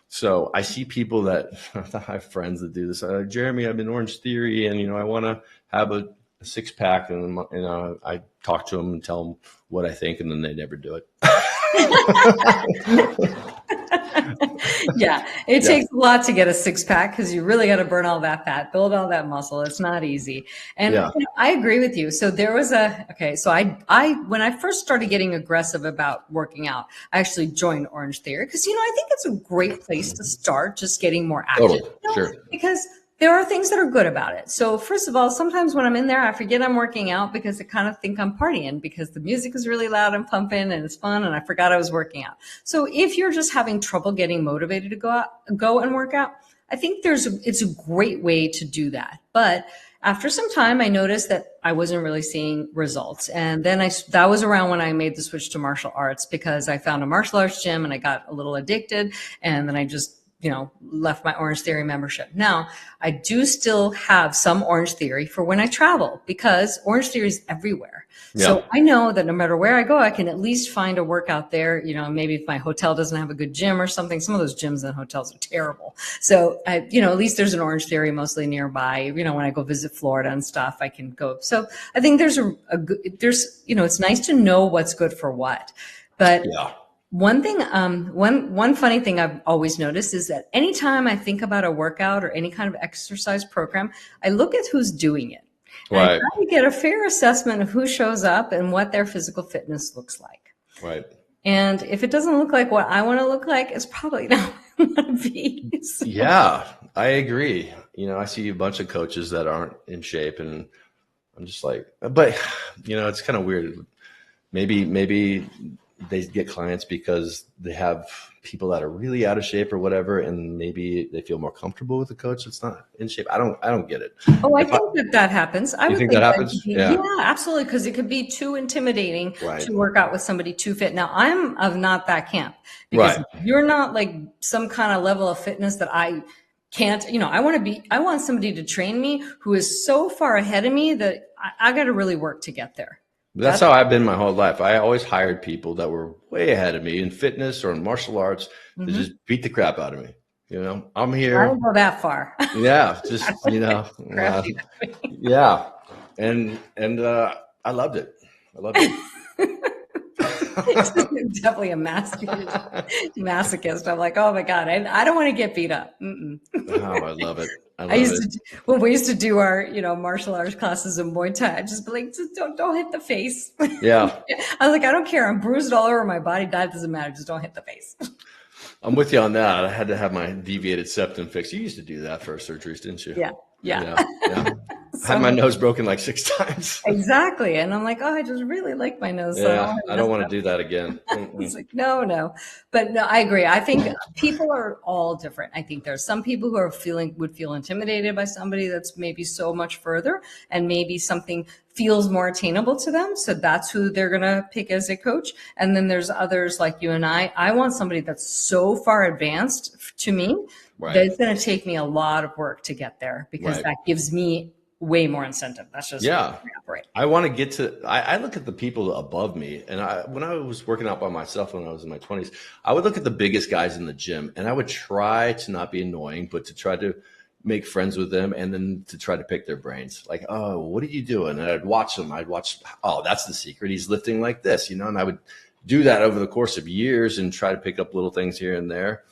S3: So I see people that I have friends that do this. Jeremy, I'm in Orange Theory, and I want to have a six pack, and I talk to them and tell them what I think, and then they never do it.
S2: Yeah, it takes a lot to get a six pack because you really got to burn all that fat, build all that muscle. It's not easy. And I agree with you. So there was so I when I first started getting aggressive about working out, I actually joined Orange Theory because, I think it's a great place to start just getting more active.
S3: Totally. Sure.
S2: Because there are things that are good about it. So first of all, sometimes when I'm in there, I forget I'm working out because I kind of think I'm partying because the music is really loud and pumping and it's fun and I forgot I was working out. So if you're just having trouble getting motivated to go and work out, I think it's a great way to do that. But after some time, I noticed that I wasn't really seeing results. And then that was around when I made the switch to martial arts because I found a martial arts gym and I got a little addicted. And then I just left my Orange Theory membership. Now, I do still have some Orange Theory for when I travel because Orange Theory is everywhere. Yeah. So I know that no matter where I go, I can at least find a workout there. Maybe if my hotel doesn't have a good gym or something, some of those gyms and hotels are terrible. So, at least there's an Orange Theory mostly nearby. When I go visit Florida and stuff, I can go. So I think there's it's nice to know what's good for what. But yeah. One thing, one funny thing I've always noticed is that anytime I think about a workout or any kind of exercise program, I look at who's doing it. Right. And I try to get a fair assessment of who shows up and what their physical fitness looks like.
S3: Right.
S2: And if it doesn't look like what I want to look like, it's probably not what I want to be. So.
S3: Yeah, I agree. I see a bunch of coaches that aren't in shape and I'm just like, but it's kind of weird. Maybe they get clients because they have people that are really out of shape or whatever, and maybe they feel more comfortable with the coach that's not in shape. I don't get it.
S2: Oh, I think that happens. I would think
S3: that happens.
S2: Yeah, absolutely, because it could be too intimidating to work out with somebody too fit. Now, I'm of not that camp because you're not like some kind of level of fitness that I can't. I want somebody to train me who is so far ahead of me that I got to really work to get there.
S3: That's how I've been my whole life. I always hired people that were way ahead of me in fitness or in martial arts to just beat the crap out of me. I'm here.
S2: I don't go that far.
S3: Yeah, just yeah, and I loved it.
S2: It's definitely a masochist. I'm like, oh my God, I don't want to get beat up. Mm-mm.
S3: Oh, I love it.
S2: When we used to do our, martial arts classes in Muay Thai, I'd just be like, just don't hit the face.
S3: Yeah.
S2: I was like, I don't care. I'm bruised all over my body. That doesn't matter. Just don't hit the face.
S3: I'm with you on that. I had to have my deviated septum fixed. You used to do that for surgeries, didn't you?
S2: Yeah.
S3: I had my nose broken like 6 times.
S2: Exactly. And I'm like, I just really like my nose.
S3: Yeah, I don't want to do that again.
S2: It's like, no. But no, I agree. I think people are all different. I think there's some people who would feel intimidated by somebody that's maybe so much further and maybe something feels more attainable to them. So that's who they're going to pick as a coach. And then there's others like you and I want somebody that's so far advanced to me that it's going to take me a lot of work to get there because that gives me way more incentive. That's just how I operate.
S3: I want to get to, I look at the people above me. And when I was working out by myself when I was in my 20s, I would look at the biggest guys in the gym and I would try to not be annoying, but to try to make friends with them and then to try to pick their brains. Like, oh, what are you doing? And I'd watch them. Oh, that's the secret. He's lifting like this, and I would do that over the course of years and try to pick up little things here and there.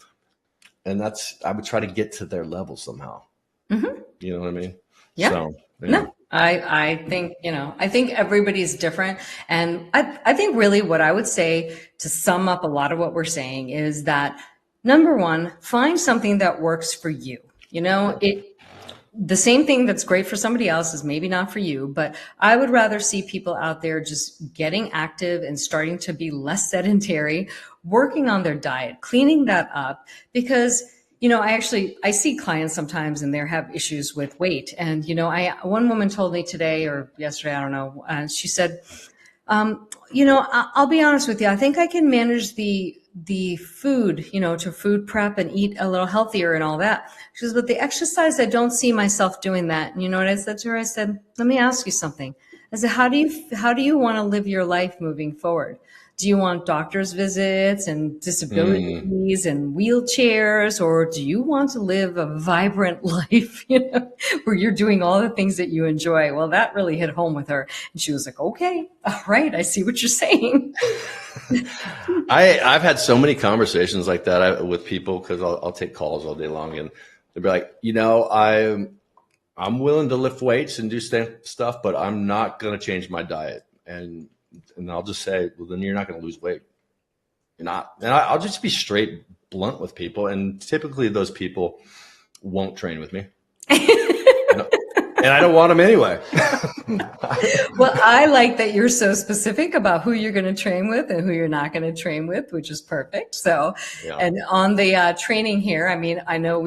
S3: And I would try to get to their level somehow. Mm-hmm. You know what I mean?
S2: Yeah. So, no, I think, I think everybody's different. And I think really what I would say to sum up a lot of what we're saying is that number one, find something that works for you. The same thing that's great for somebody else is maybe not for you, but I would rather see people out there just getting active and starting to be less sedentary, working on their diet, cleaning that up because, I see clients sometimes and they have issues with weight. And, one woman told me today or yesterday, I don't know, she said, I'll be honest with you. I think I can manage the food, to food prep and eat a little healthier and all that. She says, but the exercise, I don't see myself doing that. And you know what I said to her? I said, let me ask you something. I said, how do you want to live your life moving forward? Do you want doctor's visits and disabilities and wheelchairs, or do you want to live a vibrant life, where you're doing all the things that you enjoy? Well, that really hit home with her. And she was like, okay, all right, I see what you're saying.
S3: I've had so many conversations like that with people, because I'll take calls all day long, and they'll be like, I'm willing to lift weights and do stuff, but I'm not going to change my diet. And I'll just say, well, then you're not going to lose weight. You're not. And I'll just be straight blunt with people. And typically those people won't train with me. And I don't want them anyway.
S2: Well, I like that you're so specific about who you're going to train with and who you're not going to train with, which is perfect. So, yeah. And on the training here, I mean, I know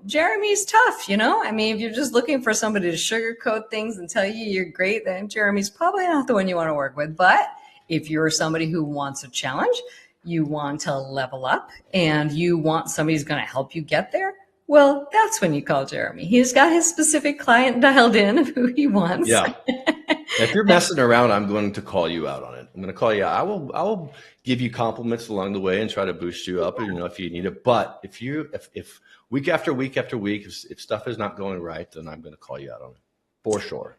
S2: Jeremy's tough, I mean, if you're just looking for somebody to sugarcoat things and tell you you're great, then Jeremy's probably not the one you want to work with. But if you're somebody who wants a challenge, you want to level up, and you want somebody who's going to help you get there, well, that's when you call Jeremy. He's got his specific client dialed in of who he wants. Yeah.
S3: If you're messing around, I'm going to call you out on it. I'm going to call you out. I will give you compliments along the way and try to boost you up, if you need it. But if week after week after week, if stuff is not going right, then I'm going to call you out on it for sure.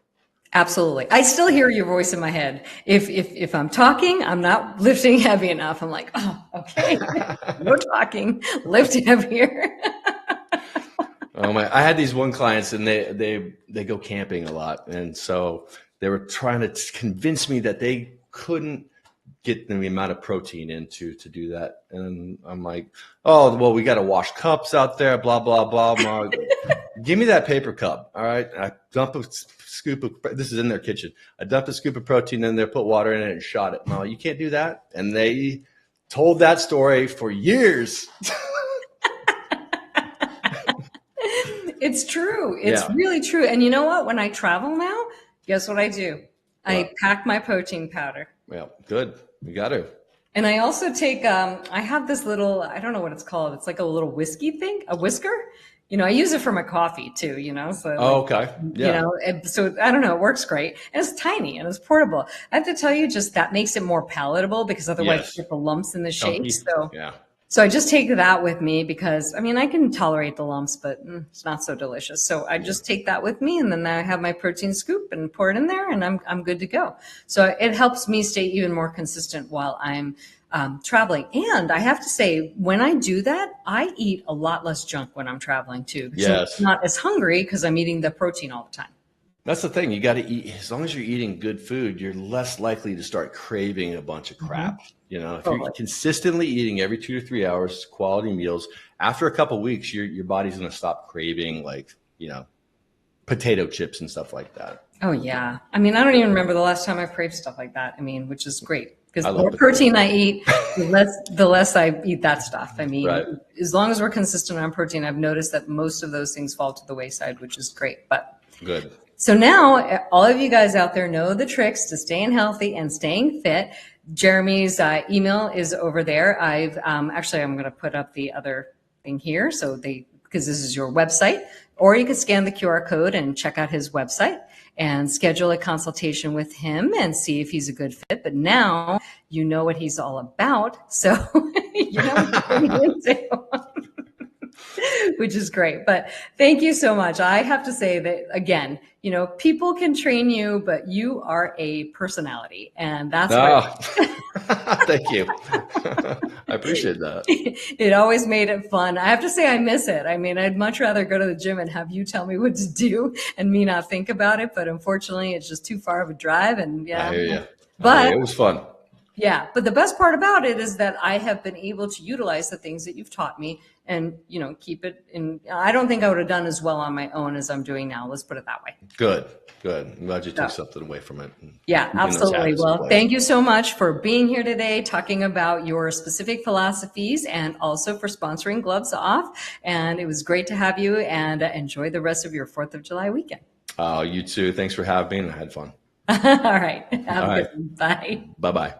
S2: Absolutely. I still hear your voice in my head. If I'm talking, I'm not lifting heavy enough. I'm like, oh, okay, no talking, lift heavier.
S3: Oh my! I had these one clients, and they go camping a lot, and so they were trying to convince me that they couldn't get the amount of protein into to do that. And I'm like, oh, well, we got to wash cups out there, blah blah blah blah. Give me that paper cup, all right? I dump a scoop of. This is in their kitchen. I dumped a scoop of protein in there, put water in it, and shot it. No, you can't do that. And they told that story for years.
S2: It's true. It's really true. And you know what? When I travel now, guess what I do? I pack my protein powder.
S3: Well, good. You got to.
S2: And I also take, I have this little, I don't know what it's called. It's like a little whiskey thing, a whisker. I use it for my coffee too, So
S3: okay. Yeah.
S2: So I don't know, it works great. And it's tiny and it's portable. I have to tell you, just that makes it more palatable, because otherwise you get the lumps in the shakes. So yeah. So I just take that with me, because, I mean, I can tolerate the lumps, but it's not so delicious. So I just take that with me, and then I have my protein scoop and pour it in there, and I'm good to go. So it helps me stay even more consistent while I'm traveling. And I have to say, when I do that, I eat a lot less junk when I'm traveling too. Yes. I'm not as hungry because I'm eating the protein all the time.
S3: That's the thing. You got to eat. As long as you're eating good food, you're less likely to start craving a bunch of crap. If you're consistently eating every 2 to 3 hours, quality meals, after a couple of weeks, your body's going to stop craving potato chips and stuff like that.
S2: Oh yeah. I mean, I don't even remember the last time I craved stuff like that. I mean, which is great, because the more protein I eat, the less I eat that stuff. I mean, as long as we're consistent on protein, I've noticed that most of those things fall to the wayside, which is great. But good. So now all of you guys out there know the tricks to staying healthy and staying fit. Jeremy's email is over there. I'm going to put up the other thing here, because this is your website, or you can scan the QR code and check out his website and schedule a consultation with him and see if he's a good fit. But now you know what he's all about, so you know what you're getting into. Which is great. But thank you so much. I have to say that, again, people can train you, but you are a personality. And that's
S3: Thank you. I appreciate that.
S2: It always made it fun. I have to say I miss it. I mean, I'd much rather go to the gym and have you tell me what to do and me not think about it. But unfortunately, it's just too far of a drive. And
S3: I hear you. But it was fun.
S2: Yeah. But the best part about it is that I have been able to utilize the things that you've taught me and, keep it in. I don't think I would have done as well on my own as I'm doing now. Let's put it that way.
S3: Good. I'm glad you took something away from it.
S2: Yeah, absolutely. Well, thank you so much for being here today, talking about your specific philosophies, and also for sponsoring Gloves Off. And it was great to have you, and enjoy the rest of your 4th of July weekend.
S3: You too. Thanks for having me, and I had fun.
S2: All right. Have
S3: All
S2: a
S3: right.
S2: good one. Bye.
S3: Bye-bye.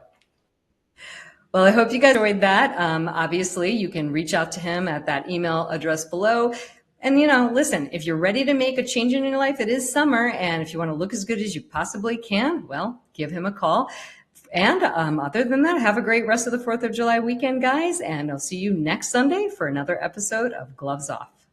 S2: Well, I hope you guys enjoyed that. Obviously, you can reach out to him at that email address below. And, listen, if you're ready to make a change in your life, it is summer. And if you want to look as good as you possibly can, well, give him a call. And other than that, have a great rest of the 4th of July weekend, guys. And I'll see you next Sunday for another episode of Gloves Off.